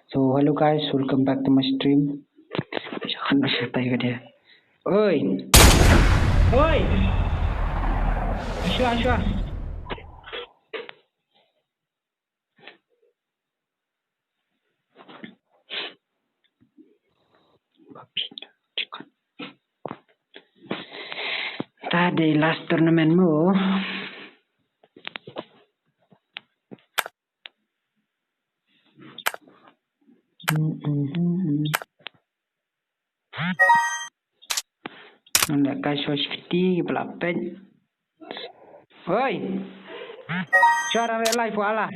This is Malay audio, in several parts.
So hello guys, welcome back to my stream. Jangan bersertai ke dia. Oi. Oi. Ashwa. Tadi last tournamentmu. Nak kasih seperti pelapet. Oi. Suara live wala.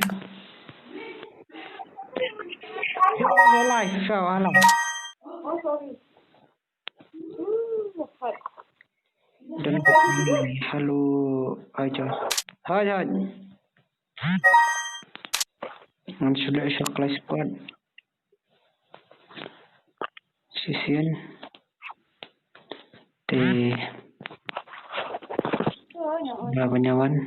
Live suara wala. Oh, sorry. Dan halo aja. Hai. Ang sudah sa class squad. Sisian. Berapa nyawan?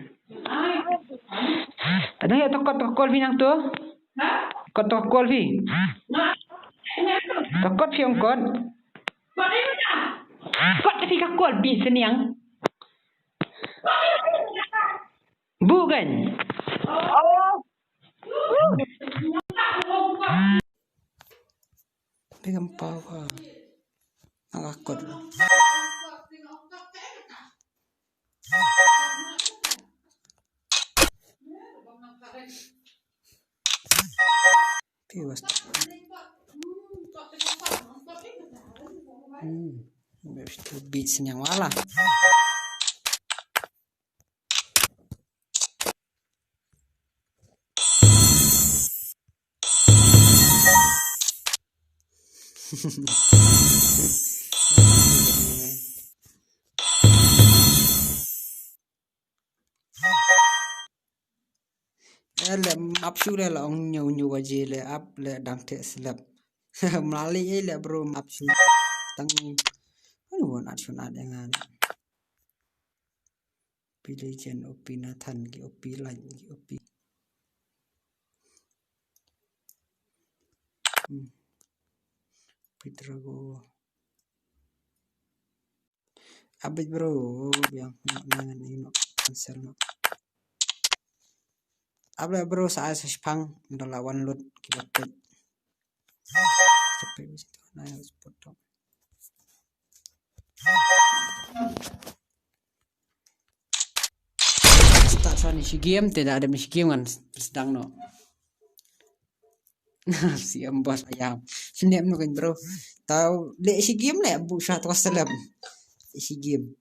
Ada ya tokot binang tu? Tokot vi. Tokot vi ang kot. Kot tapi kakol bi seniang. Bukan. Pegang power. Angkot. Piwas. Mesti beat senyang wala. Lem up sudah lah orang nyu aja le up le dang te selap. Melalui le bro up sudah tang anu nak sunat dengan pilih jen opi Nathan ki opi lain ki opi. Pitrago. Abis bro yang nangan ini cancel no. Abis bro saya sespang udah lawan load kita pet. Sampai di situ nah harus potong. Start soal si game tidak ada misi game kan sedang no. Siam bos ayam. Senyap no kan bro. Tahu le si game le bu satu seleb. Si game.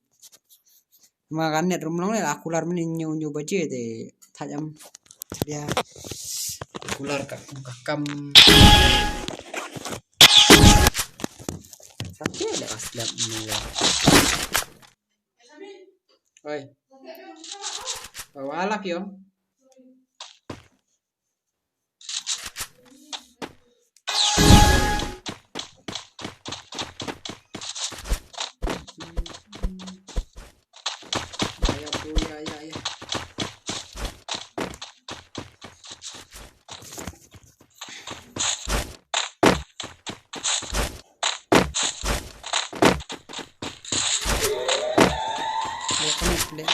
Makanya rumah lah aku lar menyu baca deh. Tajam dia akular kakam. Sampai ada aslap ni. Oi. Bawa lah pion. Ya.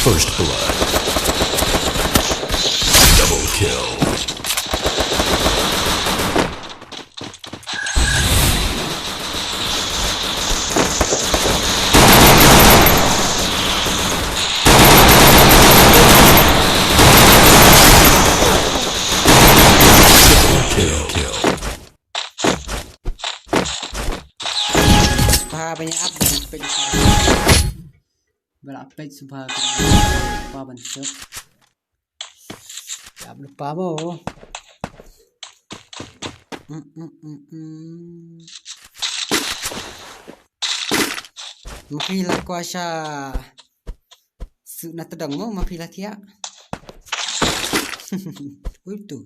First blood. Double kill. Banyak up berapet subah lupa bentuk tak lupa bo mapilah kuasa sunat tedang mo mapilah tiak itu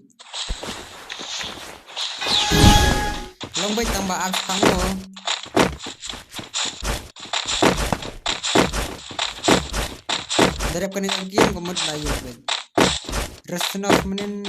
Tang baik tambah up tang lo. Dari kan lagi yang kemat layu bet. Rest of menen.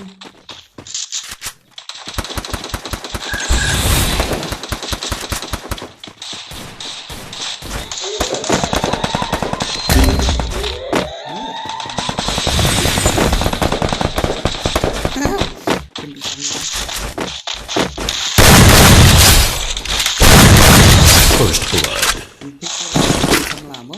First blood. Lama.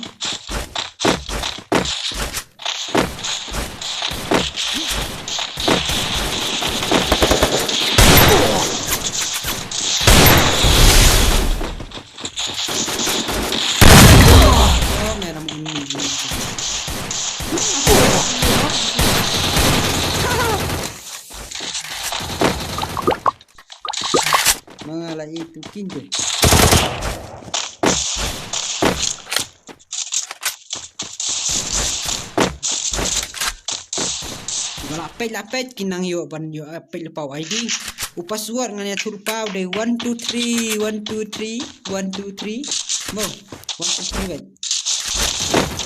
Mengalah itu kinjo. Lapet kinang yo ban yo apel pau ID. Upas suar nganya turpau de 1 2 3 1 2 3 1 2 3. Mo 1 2 3 bet.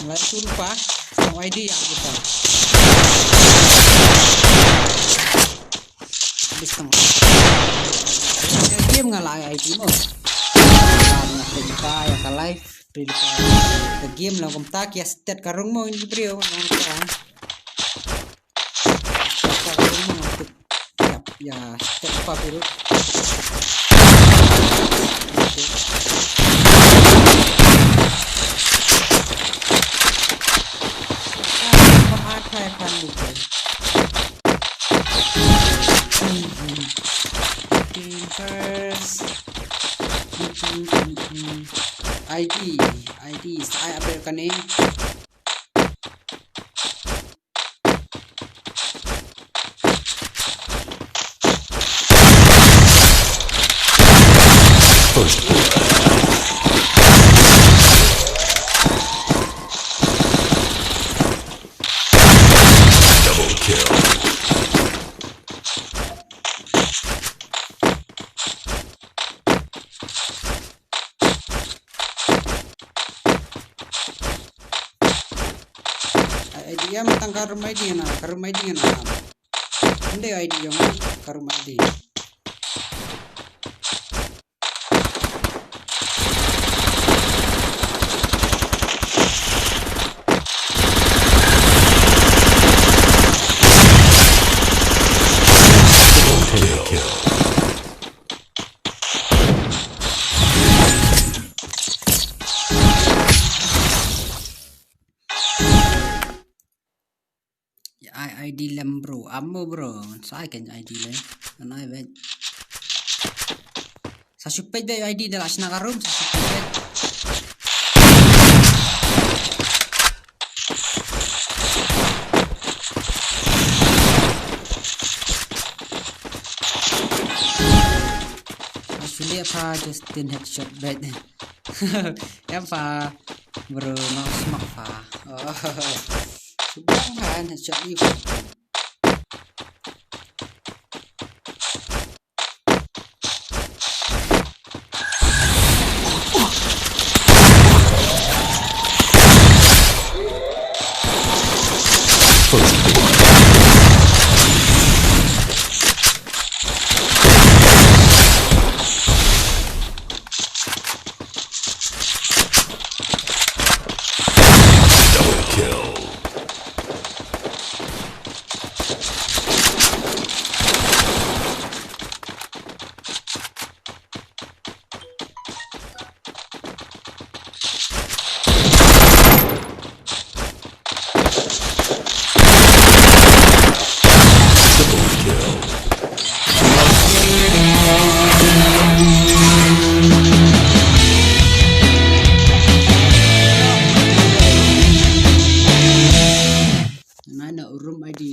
Mulai turpa pau ID yang kita. Bisang. Game ngalai ID mo. Kita ya ka live the game lang kum tak ya stat karung mo ini brio nang ya step apa dulu ID saya update ni. First blood. Double kill. Dia matang karumai dia na. Hindi ID yung karumai dia. ID lem bro, amo bro, saya kan ID lem, anai bet. Sa supay ba yung ID dala sa nakaroom sa supay bet. Actually apa Justin headshot bet. Yan pa bro, no smoke pa. Oh. Subhanallah headshot ni.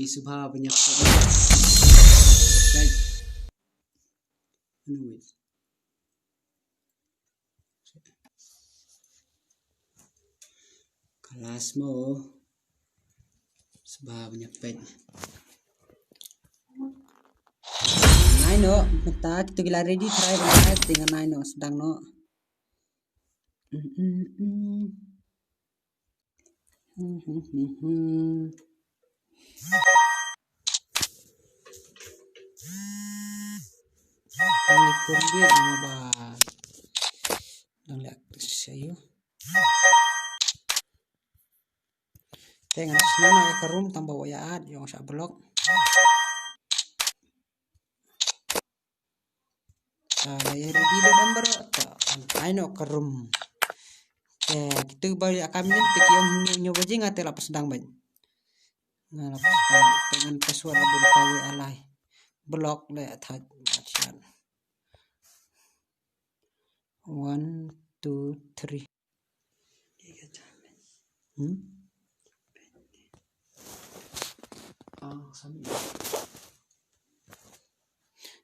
Subha banyak guys. Anyways. Kelas mo Subha banyak pet. Aino mata kita gila ready try banget dengan aino sedang no. Ini kurbi nama bah. Dang lihat saya. Dengan senana ke room tambah wayaat yang sa blok. Saya ready dan berota. Aino ke room. Kita balik kami ni tek yang nyoba je ngate lapas sedang ban. Ngalapas sedang dengan password abul pawe alai. Blok le that macam. 1 2 3. Sambil.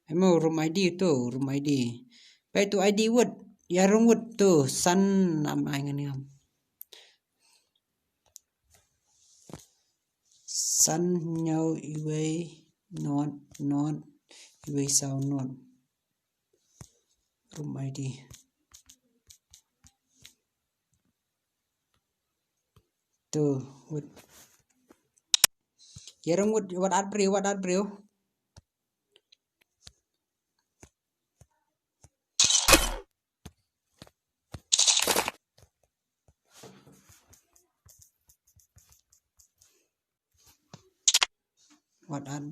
Emang room ID tu, room ID. Baik tu ID word. Ya room word tu, sun nama ni. Sun nhau iway not iway sound not. Room ID. Tu word. Ya room word what ad bro. What ad bro. What ad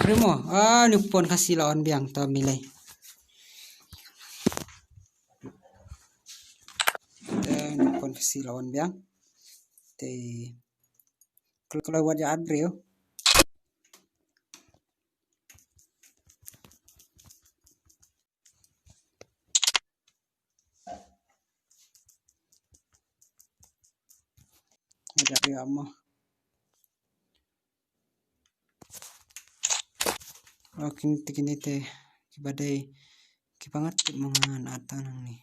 bro mo. Ni pun kasih lawan biang ta milai. Ni pun kasih lawan biang. Kalau buat ad bro. Ada dia mah. Kini teh kibadai kibangat mangan atanang ni.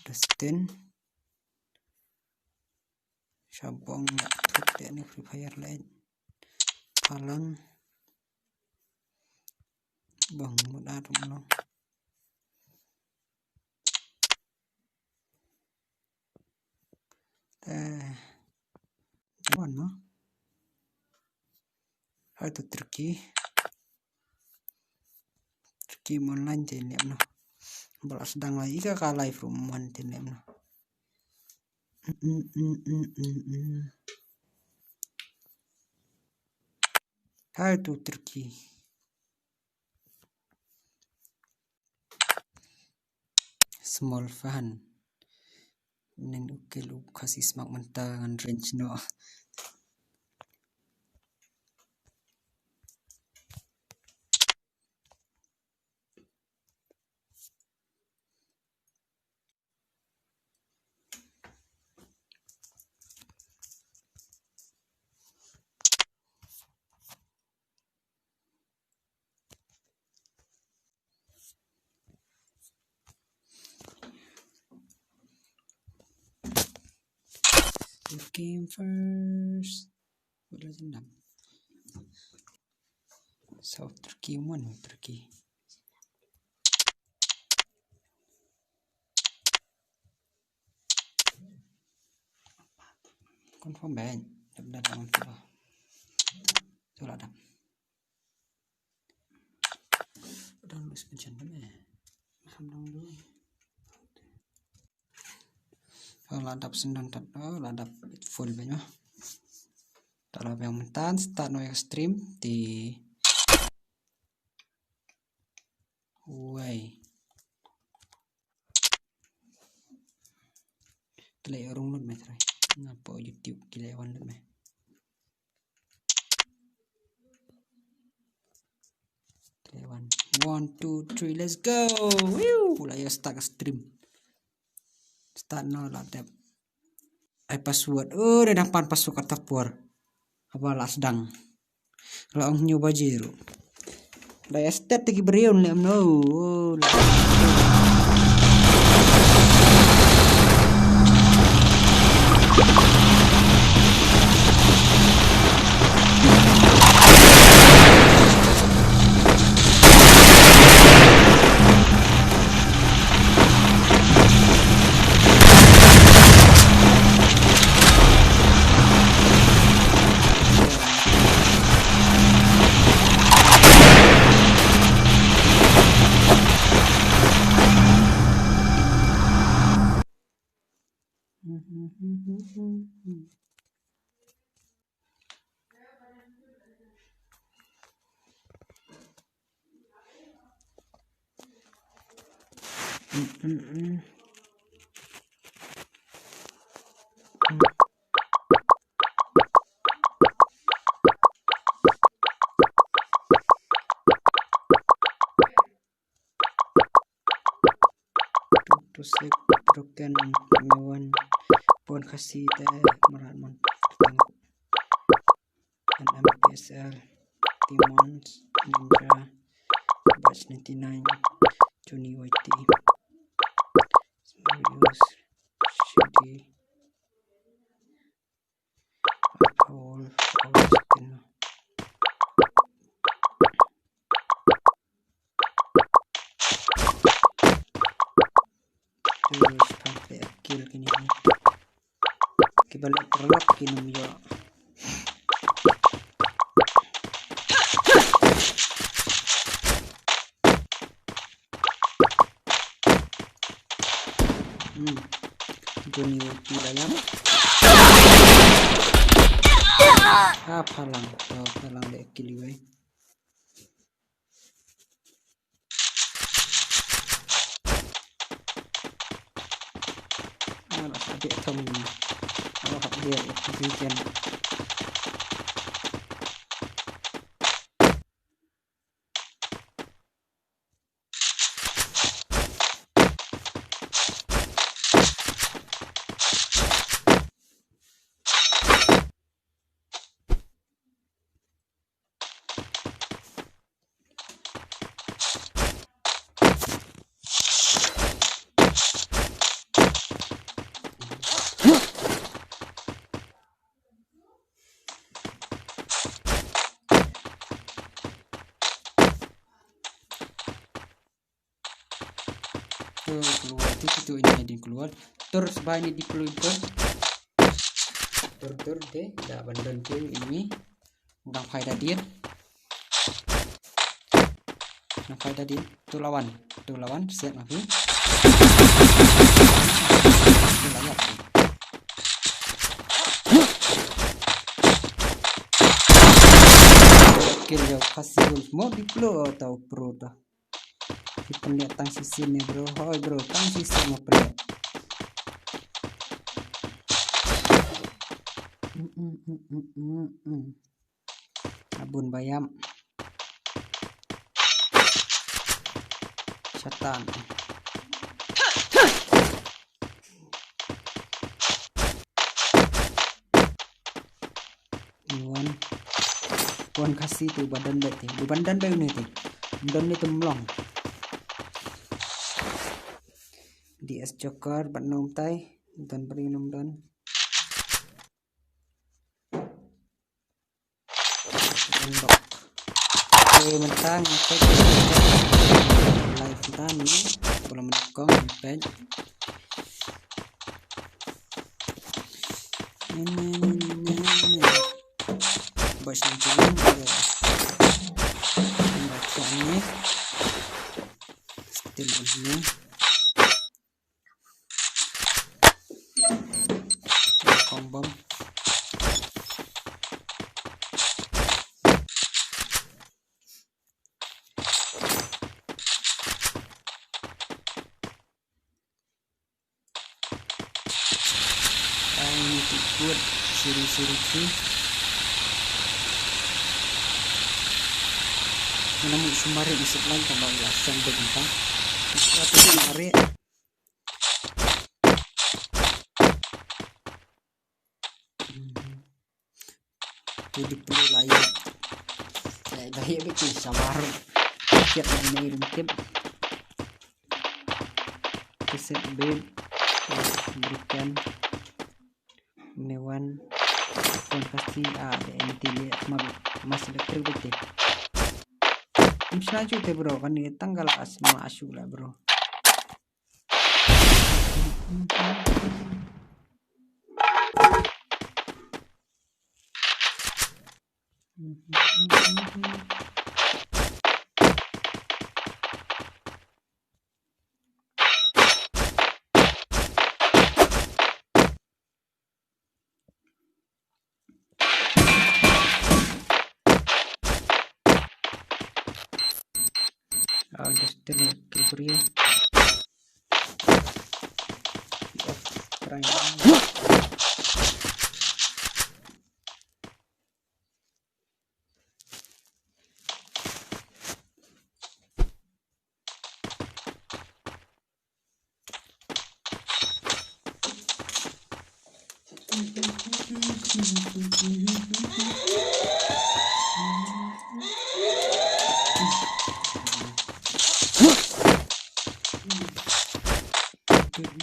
Dustin Sabong tut ni Free Fire lain. Palang bang mudah dong. Mana? Itu Turki online jenis no. Balas sedang lagi ke live room one jenis no. Itu Turki. Small fan. Nen oke lu kasih semak mentah dengan range no. Game first. Boleh jenam. South Turkey mana Turkey? Confirm ban. Dah dalam tu. Coba dah. Dah lu suspension dah. Macam dulu. Ladap sendang tak ladap full banyak. Kalau yang mentan start no extreme di way. Play orang lu mai try. Ngapa YouTube kilewan lu mai. Kilewan. 1 2 3 let's go. Woo, mulai start stream. Start no ladap. Password. Dah nampan password kata puar. Apa lah sedang. Kalau ang nyoba jeru. Dah estet lagi beriun le no. To save broken mewan pon kasih teh meran and MPSL Timons Ninja batch 99 Johnny YT Marius Shady all skin terus sampai kill kini kibalik perlok kinum yo Johnny YT layam palang dek kill gue adik thong kalau hak dia weekend keluar itu ini di keluar terus banyak di keluar tur deh dah bandan tim ini udah faedah dia nah faedah dia tu lawan set lagi kill jauh kasih mau di keluar atau pro dah penlihat tang sisi nih bro, hoi bro, tang sisi mau penlihat. Abun bayam, setan. Wan kasih tuh badan bete, badan bayu nih tuh, badan itu melong. DS Joker benum tai dan beri num dan unlock mentang live tani belum mendukung page ini bos nanti bacanya still ini bom ini ikut siri namun sumari isip lang tambah lasang bentang itu sumari jadi perlu layak saya betul sabar siap main tim keset bed berikan mewan kasih NT mas elektrik betul selanjutnya bro kan ini tanggal masuk lah bro. Just delivery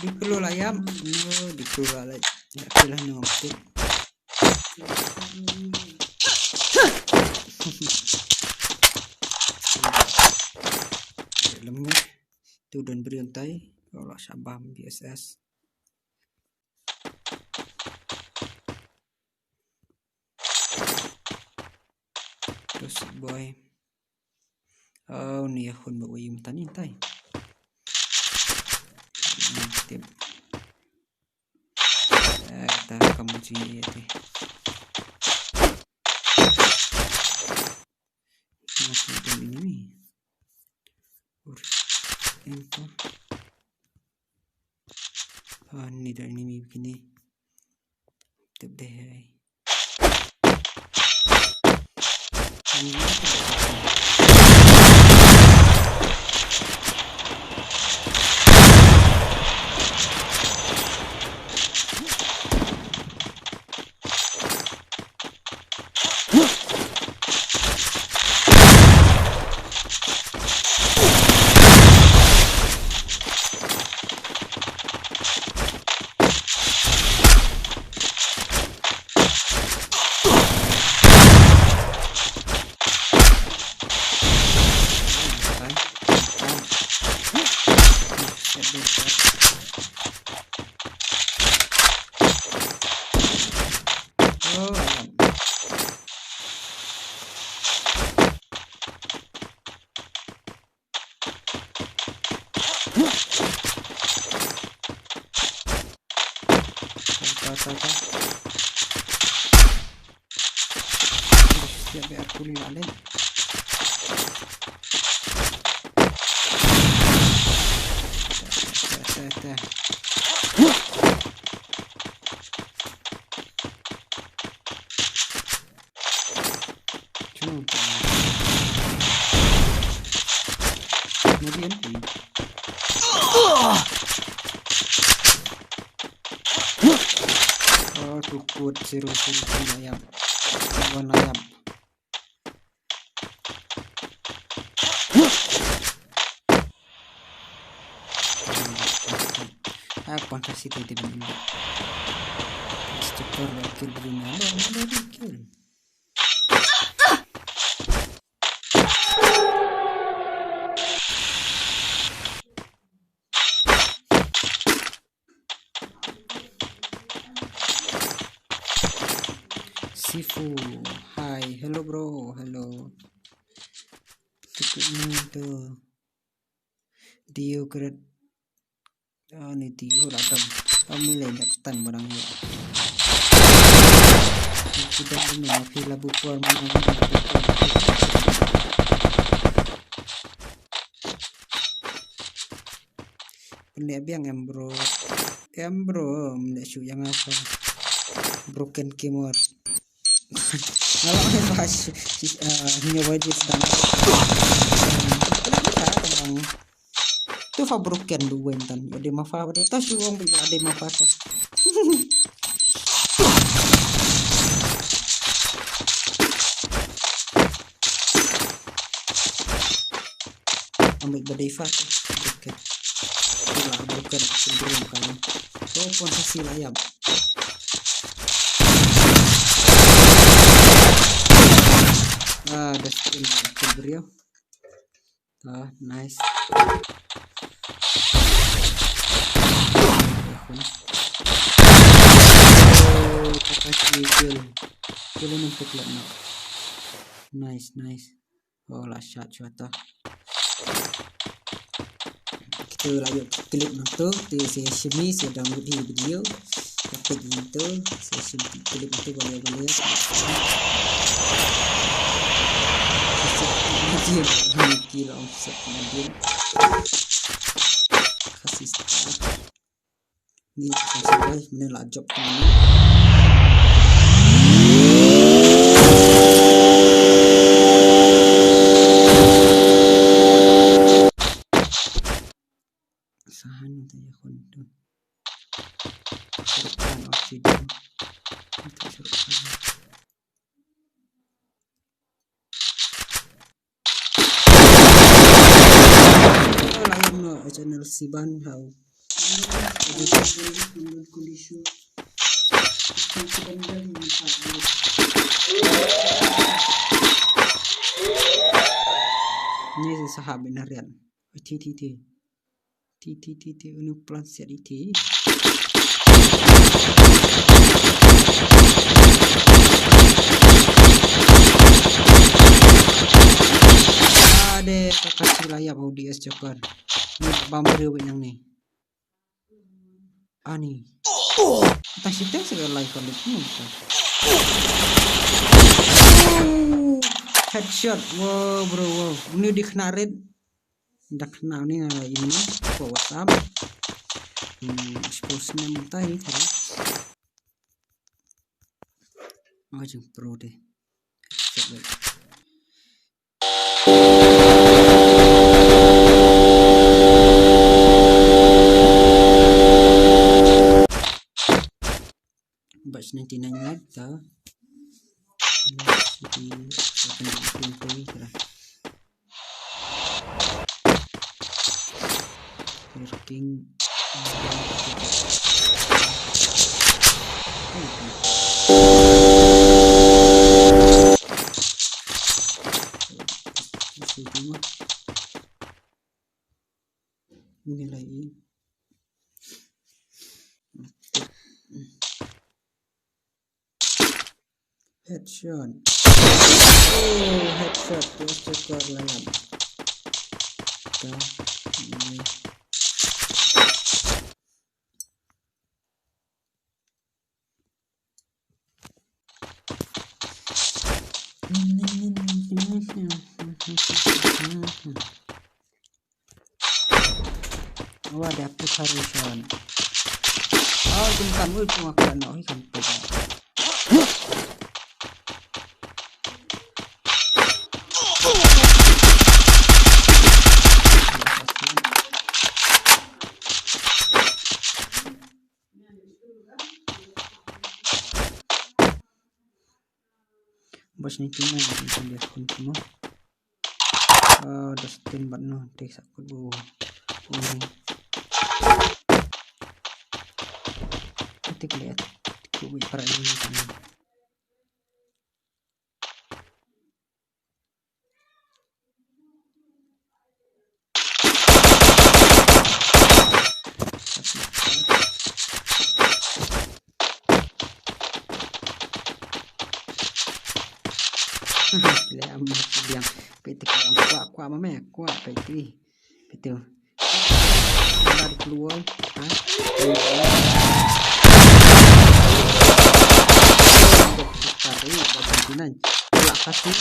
dikelola ayam dikelola lah nanti lemnya itu dan berintai kalau sabam BSS terus boy oh nih akun bawa yung tani tay tim kita kamu sini ya teh masih ada ini enter ini dari ini begini tip deh siap biar kulit alen tukut sirup ayam warna ayam apa kasih tadi ini stiker lagi dunia ada bikin Sifu, hi, hello bro, hello. Tuh, Dio keren. Oh ini Dio radam. Kami lenyap tan barangnya. Sudah ini labu puar mana. Ini biang em bro, menesu yang apa? Broken keyboard. Kalau saya bahas nyoba di sedang itu fabrukan dua entan ada mafa ada tas uang bisa ada mafa tas badai fatu broken. Itulah broken cenderung kali. So pun hasil ayam. Ada skill brio. Nice. Kill untuk lah nak. Nice. Oh lah shot ta. Kita layak klik nanti di sesi ni saya download di video. Dapat itu sesi klik itu boleh. Dia offset kemudian kasih start. Ni saya menelak job ini. Sahan tanya konten. Serkan oksigen. Itu serkan. Channel Siban how ini sahab benarian TTT ini plan seri T ada kakak layar ODS cokar. Ni bamber yang ni. Ani. Tak siapa segala live on itu. Headshot. Wow bro. Wow. Ini dikena red. Dah kena ni ini. WhatsApp. Exposenya mentah ini. Macam pro deh. Headshot baik. Batch 99 lagi tak? Jadi akan dipilih lah. Working. Ini lagi. Headshot. Oh, headshot. Terus cekor layar. Ini. Oh, ada pusarusan. Oh, jengkan gue cuma kena ikan pegang. Bos ni cuma dia kunci mo. Dah steam bat no, tek sakut bu. Ketik lihat, kubu para ini kan. ले am biang petik yang kuat mama kuat petik betul dari keluar cari bagian lah kasih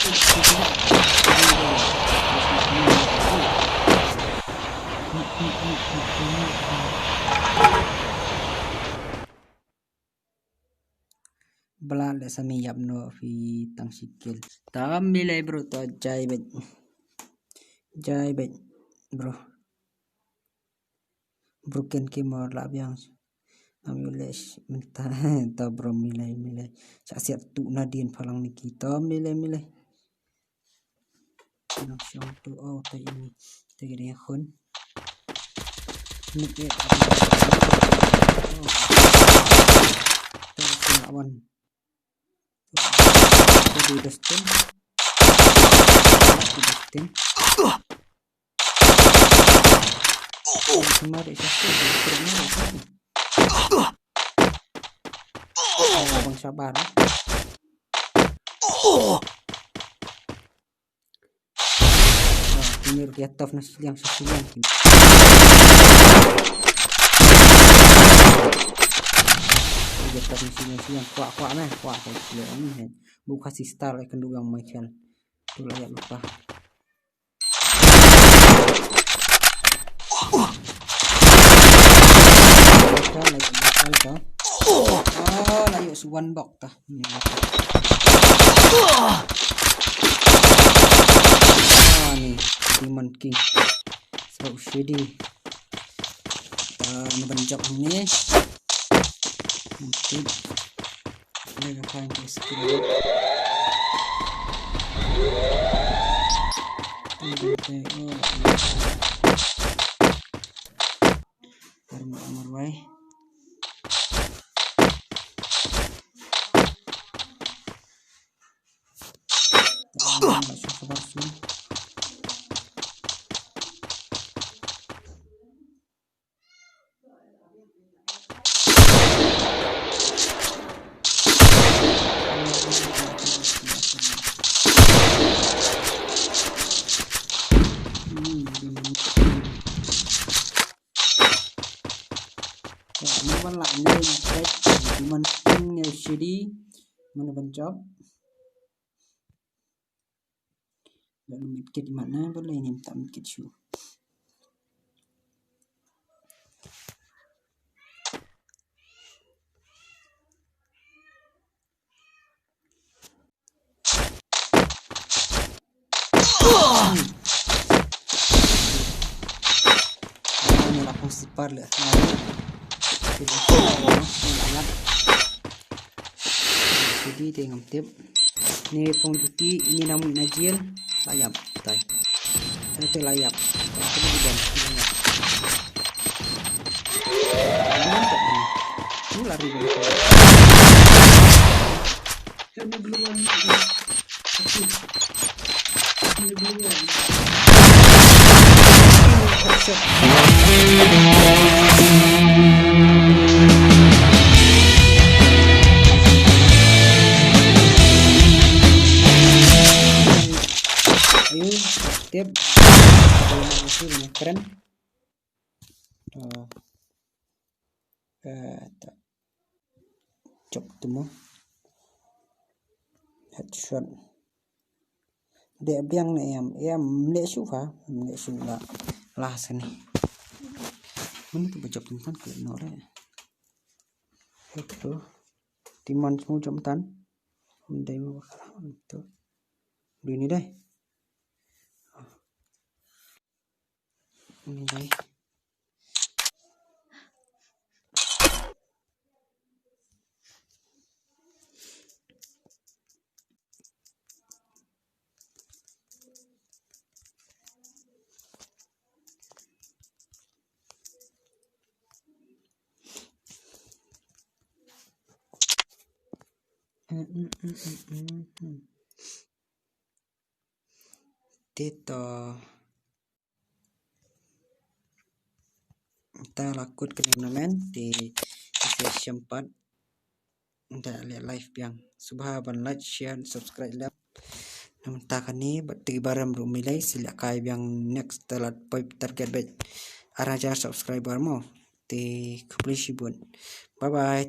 belanda sami yapno fi tang sikil tam milai bro to jai bet bro broken keyboard lah yang amiles mentah ta bro milai siap tu nadin palang ni kita milai langsung tu oh ta ini gini khun nip lawan di Dustin kemarin Bang sabar ini rupiah toughness yang sesuai yang kuat nah kuat ini bukan si star kedua yang Michael itu layak lupa layak suwan bok tah nih Demon King so shady benjok ini mungkin mega fine skill armor way Ini lại nơi mình nhiều CD mình bên job dan medkit di mana boleh ini tak medkit shoe ini lah sipar lah jadi tengok tip ini pengcuti ini namun najil layap tay saya layap kemudian ini lari tip keren chop temu headshot để biang này em lệ su phá lệ su là sini mình tuh chop tan ke no re itu timan semua chop tan ndai mau itu ini deh ini deh Tito kita lakukan turnamen di sesi 4 untuk lihat live yang subhan like share subscribe lah namun takan ni bertiga baram rumilai sila kai yang next telat target bet araja subscriber mo di publish bun bye bye.